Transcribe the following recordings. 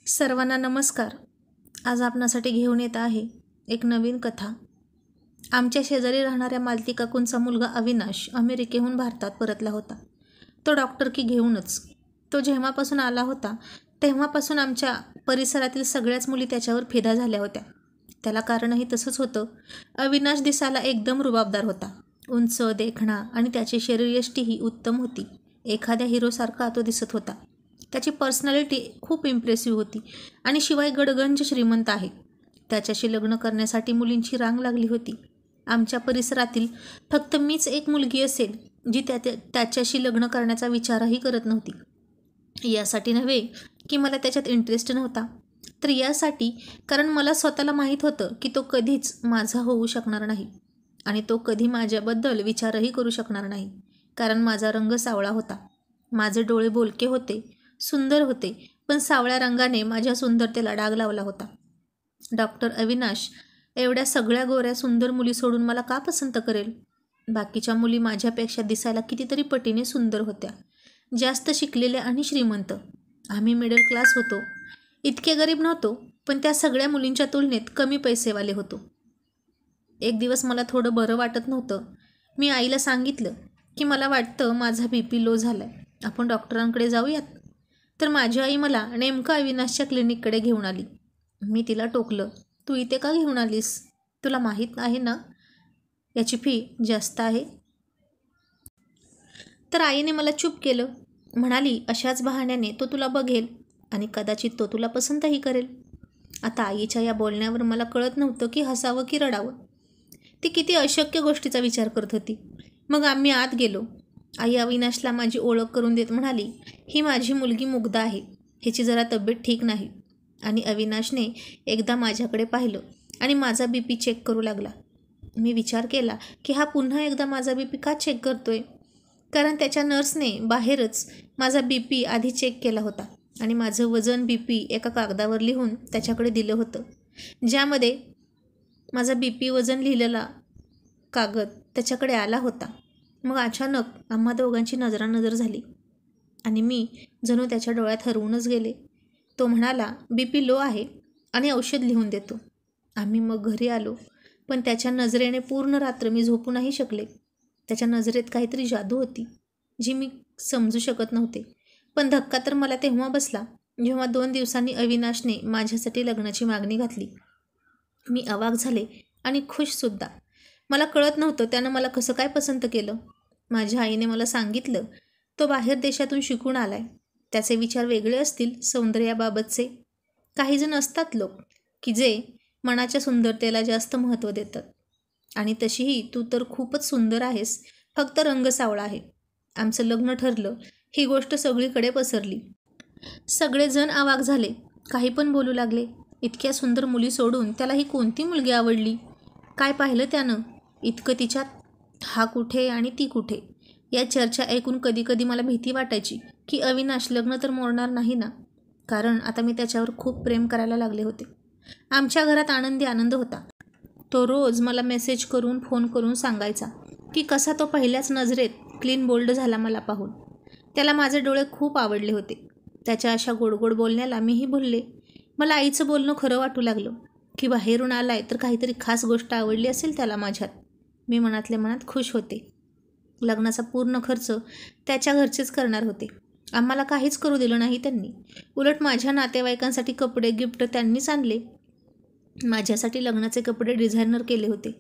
सर्वांना नमस्कार. आज आपणासाठी घेऊन येत आहे एक नवीन कथा. आमच्या शेजारी राहणाऱ्या मालती काकूंचा मुलगा अविनाश अमेरिकेहून भारतात परतला होता. तो डॉक्टरकी घेऊनच. तो जेव्हापासून आला होता तेव्हापासून आमच्या परिसरातील सगळ्याच मुली त्याच्यावर फिदा झाल्या होत्या. त्याला कारणही तसंच होतं. अविनाश दिसायला एकदम रुबाबदार होता. उंच, देखणा आणि त्याची शरीरयष्टीही उत्तम होती. एखाद्या हिरोसारखा तो दिसत होता. त्याची पर्सनॅलिटी खूप इम्प्रेसिव्ह होती आणि शिवाय गडगंज श्रीमंत आहे. त्याच्याशी लग्न करण्यासाठी मुलींची रांग लागली होती. आमच्या परिसरातील फक्त मीच एक मुलगी असेल जी त्याच्याशी लग्न करण्याचा विचारही करत नव्हती. यासाठी नव्हे की मला त्याच्यात इंटरेस्ट नव्हता, तर यासाठी कारण मला स्वतःला माहीत होतं की तो कधीच माझा होऊ शकणार नाही आणि तो कधी माझ्याबद्दल विचारही करू शकणार नाही. कारण माझा रंग सावळा होता. माझे डोळे बोलके होते, सुंदर होते, पण सावळ्या रंगाने माझ्या सुंदरतेला डाग लावला होता. डॉक्टर अविनाश एवढ्या सगळ्या गोऱ्या सुंदर मुली सोडून मला का पसंत करेल? बाकीच्या मुली माझ्यापेक्षा दिसायला कितीतरी पटीने सुंदर होत्या, जास्त शिकलेल्या आणि श्रीमंत. आम्ही मिडल क्लास होतो. इतके गरीब नव्हतो, पण त्या सगळ्या मुलींच्या तुलनेत कमी पैसेवाले होतो. एक दिवस मला थोडं बरं वाटत नव्हतं. मी आईला सांगितलं की मला वाटतं माझा BP लो झालाय, आपण डॉक्टरांकडे जाऊयात. तर माझी आई मला नेमकं अविनाशच्या क्लिनिककडे घेऊन आली. मी तिला टोकलं, तू इथे का घेऊन आलीस? तुला माहीत आहे ना याची फी जास्त आहे? तर आईने मला चूप केलं. म्हणाली, अशाच बहाण्याने तो तुला बघेल आणि कदाचित तो तुला पसंतही करेल. आता आईच्या या बोलण्यावर मला कळत नव्हतं की हसावं की रडावं. ती किती अशक्य गोष्टीचा विचार करत होती. मग आम्ही आत गेलो. आई अविनाशला माझी ओळख करून देत म्हणाली, ही माझी मुलगी मुग्धा आहे. हिची जरा तब्येत ठीक नाही. आणि अविनाशने एकदा माझ्याकडे पाहिलं आणि माझा BP चेक करू लागला. मी विचार केला की हा पुन्हा एकदा माझा BP का चेक करतोय? कारण त्याच्या नर्सने बाहेरच माझा BP आधी चेक केला होता आणि माझं वजन BP एका कागदावर लिहून त्याच्याकडे दिलं होतं, ज्यामध्ये माझा BP वजन लिहिलेला कागद त्याच्याकडे आला होता. मग अचानक आम्हा दोघांची नजरानजर झाली आणि मी जणू त्याच्या डोळ्यात हरवूनच गेले. तो म्हणाला, BP लो आहे आणि औषध लिहून देतो. आम्ही मग घरी आलो, पण त्याच्या नजरेने पूर्ण रात्र मी झोपू नाही शकले. त्याच्या नजरेत काहीतरी जादू होती जी मी समजू शकत नव्हते. पण धक्का तर मला तेव्हा बसला जेव्हा 2 दिवसांनी अविनाशने माझ्यासाठी लग्नाची मागणी घातली. मी अवाक झाले आणि खुशसुद्धा. मला कळत नव्हतं त्यानं मला कसं काय पसंत केलं. माझ्या आईने मला सांगितलं, तो बाहेर देशातून शिकून आलाय. त्याचे विचार वेगळे असतील सौंदर्याबाबतचे. काही जण असतात लोक की जे मनाच्या सुंदरतेला जास्त महत्त्व देतात. आणि तशीही तू तर खूपच सुंदर आहेस, फक्त रंग सावळा आहे. आमचं लग्न ठरलं. ही गोष्ट सगळीकडे पसरली. सगळेजण अवाक झाले, काही पण बोलू लागले. इतक्या सुंदर मुली सोडून त्याला ही कोणती मुलगी आवडली? काय पाहिलं त्यानं इतकं तिच्यात? हा कुठे आणि ती कुठे? या चर्चा ऐकून कधीकधी मला भीती वाटायची की अविनाश लग्न तर मोडणार नाही ना, कारण आता मी त्याच्यावर खूप प्रेम करायला लागले होते. आमच्या घरात आनंदी आनंद होता. तो रोज मला मेसेज करून फोन करून सांगायचा की कसा तो पहिल्याच नजरेत क्लीन बोल्ड झाला मला पाहून. त्याला माझे डोळे खूप आवडले होते. त्याच्या अशा गोडगोड बोलण्याला मीही भुलले. मला आईचं बोलणं खरं वाटू लागलं की बाहेरून आलाय तर काहीतरी खास गोष्ट आवडली असेल त्याला माझ्यात. मी मनातल्या मनात खुश होते. लग्नाचा पूर्ण खर्च त्याच्या घरचेच करणार होते. आम्हाला काहीच करू दिलं नाही त्यांनी. उलट माझ्या नातेवाईकांसाठी कपडे गिफ्ट त्यांनीच आणले. माझ्यासाठी लग्नाचे कपडे डिझायनर केले होते.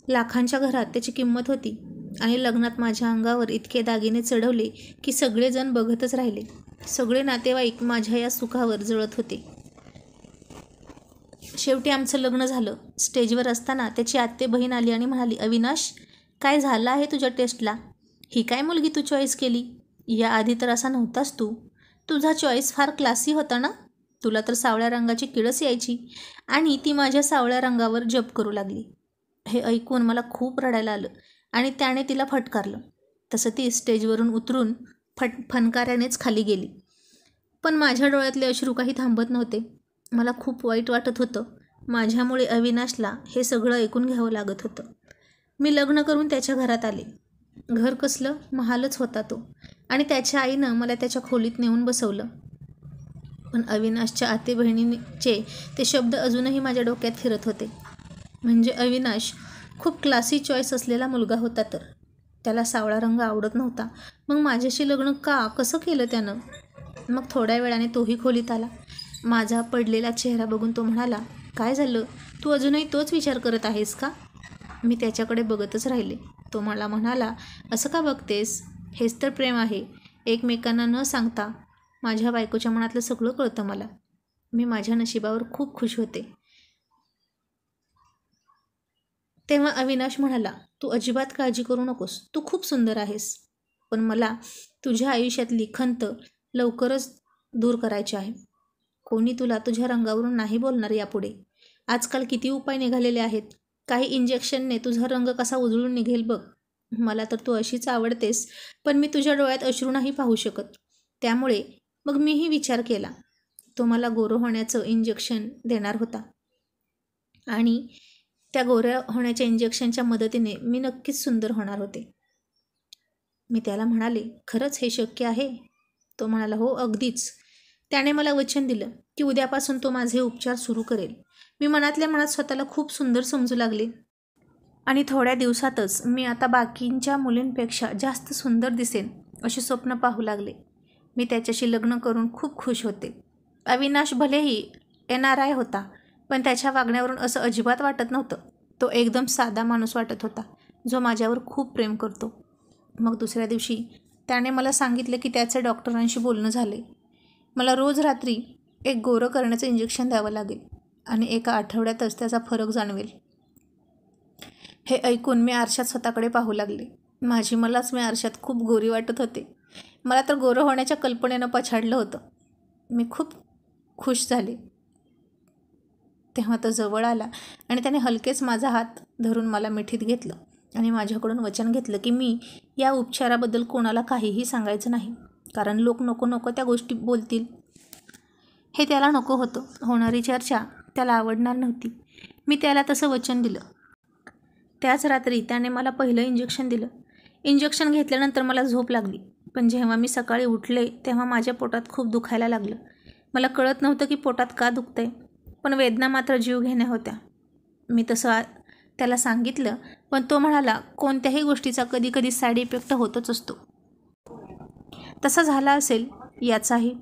लाखांच्या घरात त्याची किंमत होती आणि लग्नात माझ्या अंगावर इतके दागिने चढवले की सगळेजण बघतच राहिले. सगळे नातेवाईक माझ्या या सुखावर जळत होते. शेवटी आमचं लग्न झालं. स्टेजवर असताना त्याची आत्ते बहीण आली आणि म्हणाली, अविनाश, काय झालं आहे तुझ्या टेस्टला? ही काय मुलगी तू चॉईस केली? याआधी तर असा नव्हतास तू. तुझा चॉईस फार क्लासी होता ना. तुला तर सावळ्या रंगाची किळस यायची आणि ती माझ्या सावळ्या रंगावर जप करू लागली. हे ऐकून मला खूप रडायला आलं आणि त्याने तिला फटकारलं. तसं ती स्टेजवरून उतरून फणकाऱ्यानेच खाली गेली. पण माझ्या डोळ्यातले अश्रू काही थांबत नव्हते. मला खूप वाईट वाटत होतं. माझ्यामुळे अविनाशला हे सगळं ऐकून घ्यावं लागत होतं. मी लग्न करून त्याच्या घरात आले. घर कसलं महालच होता तो आणि त्याच्या आईनं मला त्याच्या खोलीत नेऊन बसवलं. पण अविनाशच्या आते बहिणीचे ते शब्द अजूनही माझ्या डोक्यात फिरत होते. म्हणजे अविनाश खूप क्लासी चॉईस असलेला मुलगा होता तर. त्याला सावळा रंग आवडत नव्हता. मग माझ्याशी लग्न कसं केलं त्यानं? मग थोड्या वेळाने तोही खोलीत आला. माझा पडलेला चेहरा बघून तो म्हणाला, काय झालं? तू अजूनही तोच विचार करत आहेस का? मी त्याच्याकडे बघतच राहिले. तो मला म्हणाला, असं का बघतेस? हेच तर प्रेम आहे. एकमेकांना न सांगता माझ्या बायकोच्या मनातलं सगळं कळतं मला. मी माझ्या नशिबावर खूप खुश होते. तेव्हा अविनाश म्हणाला, तू अजिबात काळजी करू नकोस. तू खूप सुंदर आहेस. पण मला तुझ्या आयुष्यातली खंत लवकरच दूर करायची आहे. कोणी तुला तुझ्या रंगावरून नाही बोलणार यापुढे. आजकाल किती उपाय निघालेले आहेत. काही इंजेक्शनने तुझा रंग कसा उजळून निघेल बघ. मला तर तू अशीच आवडतेस, पण मी तुझ्या डोळ्यात अश्रू नाही पाहू शकत. त्यामुळे मग मीही विचार केला. तो मला गोरं होण्याचं इंजेक्शन देणार होता आणि त्या गोऱ्या होण्याच्या इंजेक्शनच्या मदतीने मी नक्कीच सुंदर होणार होते. मी त्याला म्हणाले, खरंच हे शक्य आहे? तो म्हणाला, हो अगदीच. त्याने मला वचन दिलं की उद्यापासून तो माझे उपचार सुरू करेल. मी मनातल्या मनात स्वतःला खूप सुंदर समजू लागले आणि थोड्या दिवसातच मी आता बाकींच्या मुलींपेक्षा जास्त सुंदर दिसेन अशी स्वप्न पाहू लागले. मी त्याच्याशी लग्न करून खूप खुश होते. अविनाश भलेही NRI होता, पण त्याच्या वागण्यावरून असं अजिबात वाटत नव्हतं. तो एकदम साधा माणूस वाटत होता, जो माझ्यावर खूप प्रेम करतो. मग दुसऱ्या दिवशी त्याने मला सांगितलं की त्याचे डॉक्टरांशी बोलणं झाले. मला रोज रात्री एक गोरं करण्याचं इंजेक्शन द्यावं लागेल आणि एका आठवड्यातच त्याचा फरक जाणवेल. हे ऐकून मी आरशात स्वतःकडे पाहू लागले. मलाच मी आरशात खूप गोरी वाटत होते. मला तर गोरं होण्याच्या कल्पनेनं पछाडलं होतं. मी खूप खुश झाले. तेव्हा तो जवळ आला आणि त्याने हलकेच माझा हात धरून मला मिठीत घेतलं आणि माझ्याकडून वचन घेतलं की मी या उपचाराबद्दल कोणाला काहीही सांगायचं नाही, कारण लोक नको त्या गोष्टी बोलतील. हे त्याला नको होतं. होणारी चर्चा त्याला आवडणार नव्हती. मी त्याला तसं वचन दिलं. त्याच रात्री त्याने मला पहिलं इंजेक्शन दिलं. इंजेक्शन घेतल्यानंतर मला झोप लागली, पण जेव्हा मी सकाळी उठले तेव्हा माझ्या पोटात खूप दुखायला लागलं. मला कळत नव्हतं की पोटात का दुखतंय, पण वेदना मात्र जीव घेण्या होत्या. मी तसं त्याला सांगितलं, पण तो म्हणाला, कोणत्याही गोष्टीचा कधी साईड इफेक्ट होतच असतो. तसा झाला असेल याचाही.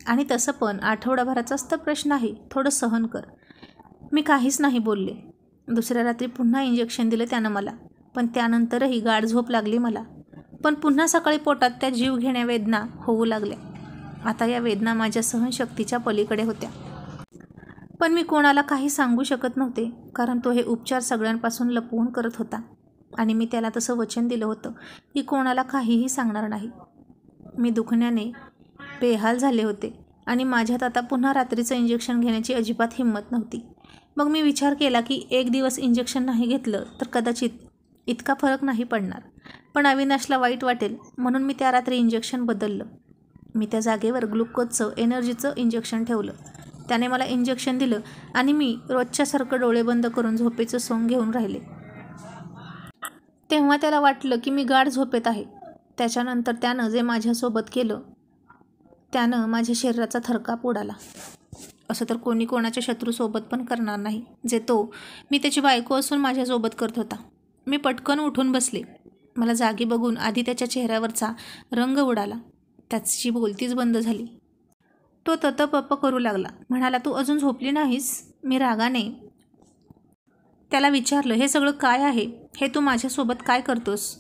आणि तसं पण आठवडाभराचाच तर प्रश्न आहे, थोडं सहन कर. मी काहीच नाही बोलले. दुसऱ्या रात्री पुन्हा इंजेक्शन दिलं त्यानं मला, पण त्यानंतरही गाढ झोप लागली मला. पण पुन्हा सकाळी पोटात त्या जीव घेण्या वेदना होऊ लागल्या. आता या वेदना माझ्या सहनशक्तीच्या पलीकडे होत्या. पण मी कोणाला काही सांगू शकत नव्हते, कारण तो हे उपचार सगळ्यांपासून लपवून करत होता आणि मी त्याला तसं वचन दिलं होतं की कोणाला काहीही सांगणार नाही. मी दुखण्याने बेहाल झाले होते आणि माझ्यात आता पुन्हा रात्रीचं इंजेक्शन घेण्याची अजिबात हिंमत नव्हती. मग मी विचार केला की एक दिवस इंजेक्शन नाही घेतलं तर कदाचित इतका फरक नाही पडणार, पण अविनाशला वाईट वाटेल, म्हणून मी त्या रात्री इंजेक्शन बदललं. मी त्या जागेवर ग्लुकोजचं एनर्जीचं इंजेक्शन ठेवलं. त्याने मला इंजेक्शन दिलं आणि मी रोजच्यासारखं डोळे बंद करून झोपेचं सोंग घेऊन राहिले. तेव्हा त्याला वाटलं की मी गाढ झोपेत आहे. त्याच्यानंतर त्यानं जे माझ्यासोबत केलं त्यानं माझ्या शरीराचा थरकाप उडाला. असं तर कोणी कोणाच्या शत्रूसोबत पण करणार नाही, जे मी त्याची बायको असून माझ्यासोबत करत होता. मी पटकन उठून बसले. मला जागी बघून आधी त्याच्या चेहऱ्यावरचा रंग उडाला. त्याची बोलतीच बंद झाली. तो ततपप करू लागला. म्हणाला, तू अजून झोपली नाहीस? मी रागाने त्याला विचारलं, हे सगळं काय आहे? हे तू माझ्यासोबत काय करतोस?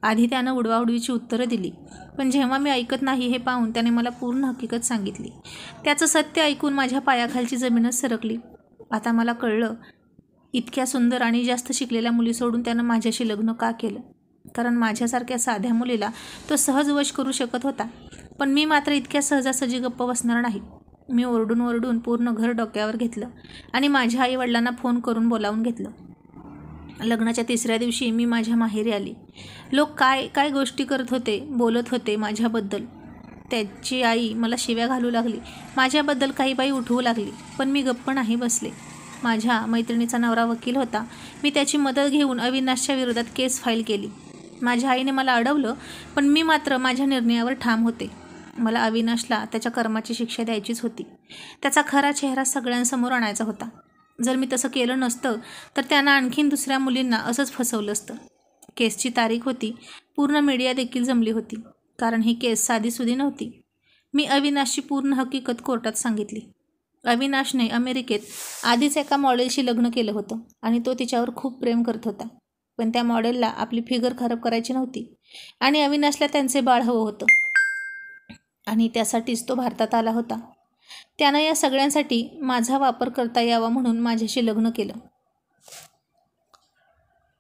आधी त्यानं उडवाउडवीची उत्तरं दिली, पण जेव्हा मी ऐकत नाही हे पाहून त्याने मला पूर्ण हकीकत सांगितली. त्याचं सत्य ऐकून माझ्या पायाखालची जमीनच सरकली. आता मला कळलं, इतक्या सुंदर आणि जास्त शिकलेल्या मुली सोडून त्यानं माझ्याशी लग्न का केलं. कारण माझ्यासारख्या साध्या मुलीला तो सहज वश करू शकत होता, पण मी मात्र इतक्या सहजासहजी गप्प बसणार नाही. मी ओरडून पूर्ण घर डोक्यावर घेतलं आणि माझ्या आईवडिलांना फोन करून बोलावून घेतलं. लग्नाच्या तिसऱ्या दिवशी मी माझ्या माहेरी आली. लोक काय गोष्टी करत होते, बोलत होते माझ्याबद्दल. त्याची आई मला शिव्या घालू लागली. माझ्याबद्दल काही बाई उठवू लागली, पण मी गप्प नाही बसले. माझ्या मैत्रिणीचा नवरा वकील होता. मी त्याची मदत घेऊन अविनाशच्या विरोधात केस फाईल केली. माझ्या आईने मला अडवलं, पण मी मात्र माझ्या निर्णयावर ठाम होते. मला अविनाशला त्याच्या कर्माची शिक्षा द्यायचीच होती. त्याचा खरा चेहरा सगळ्यांसमोर आणायचा होता. जर मी तसं केलं नसतं तर त्यानं आणखीन दुसऱ्या मुलींना असंच फसवलं असतं. केसची तारीख होती. पूर्ण मीडिया देखील जमली होती, कारण ही केस साधीसुधी नव्हती. मी अविनाशची पूर्ण हकीकत कोर्टात सांगितली. अविनाशने अमेरिकेत आधीच एका मॉडेलशी लग्न केलं होतं आणि तो तिच्यावर खूप प्रेम करत होता. पण त्या मॉडेलला आपली फिगर खराब करायची नव्हती आणि अविनाशला त्यांचे बाळ हवं होतं आणि त्यासाठीच तो भारतात आला होता. त्यानं या सगळ्यांसाठी माझा वापर करता यावा म्हणून माझ्याशी लग्न केलं.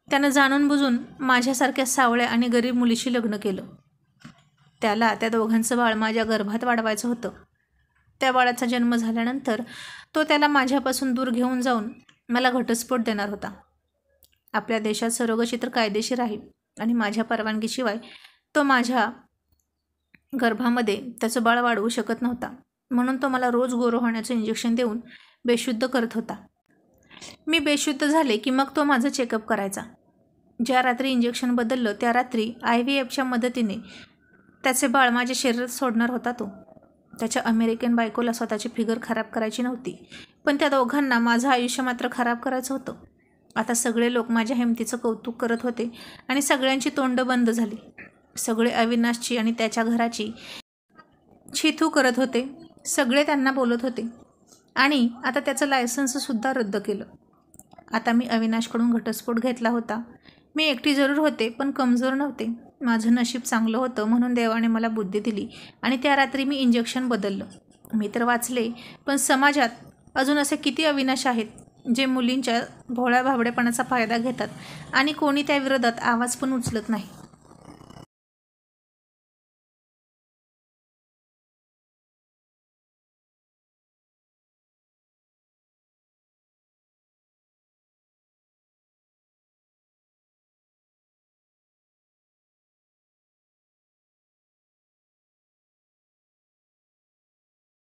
त्यानं जाणून बुजून माझ्यासारख्या सावळ्या आणि गरीब मुलीशी लग्न केलं. त्याला त्या दोघांचं बाळ माझ्या गर्भात वाढवायचं होतं. त्या बाळाचा जन्म झाल्यानंतर तो त्याला माझ्यापासून दूर घेऊन जाऊन मला घटस्फोट देणार होता. आपल्या देशात सरोगसी तर कायदेशीर आहे आणि माझ्या परवानगीशिवाय तो माझ्या गर्भामध्ये त्याचं बाळ वाढवू शकत नव्हता. म्हणून तो मला रोज गोरो होण्याचं इंजेक्शन देऊन बेशुद्ध करत होता. मी बेशुद्ध झाले की मग तो माझं चेकअप करायचा. ज्या रात्री इंजेक्शन बदललं त्या रात्री IVFच्या मदतीने त्याचे बाळ माझ्या शरीरात सोडणार होता तो. त्याच्या अमेरिकन बायकोला स्वतःची फिगर खराब करायची नव्हती, पण त्या दोघांना माझं आयुष्य मात्र खराब करायचं होतं. आता सगळे लोक माझ्या हिमतीचं कौतुक करत होते आणि सगळ्यांची तोंड बंद झाली. सगळे अविनाशची आणि त्याच्या घराची छिथू करत होते. सगळे त्यांना बोलत होते आणि आता त्याचं लायसन्ससुद्धा रद्द केलं. आता मी अविनाशकडून घटस्फोट घेतला होता. मी एकटी जरूर होते, पण कमजोर नव्हते. माझं नशीब चांगलं होतं म्हणून देवाने मला बुद्धी दिली आणि त्या रात्री मी इंजेक्शन बदललं. मी तर वाचले, पण समाजात अजून असे किती अविनाश आहेत जे मुलींच्या भोळ्या भाबडेपणाचा फायदा घेतात आणि कोणी त्या विरोधात आवाज पण उचलत नाही.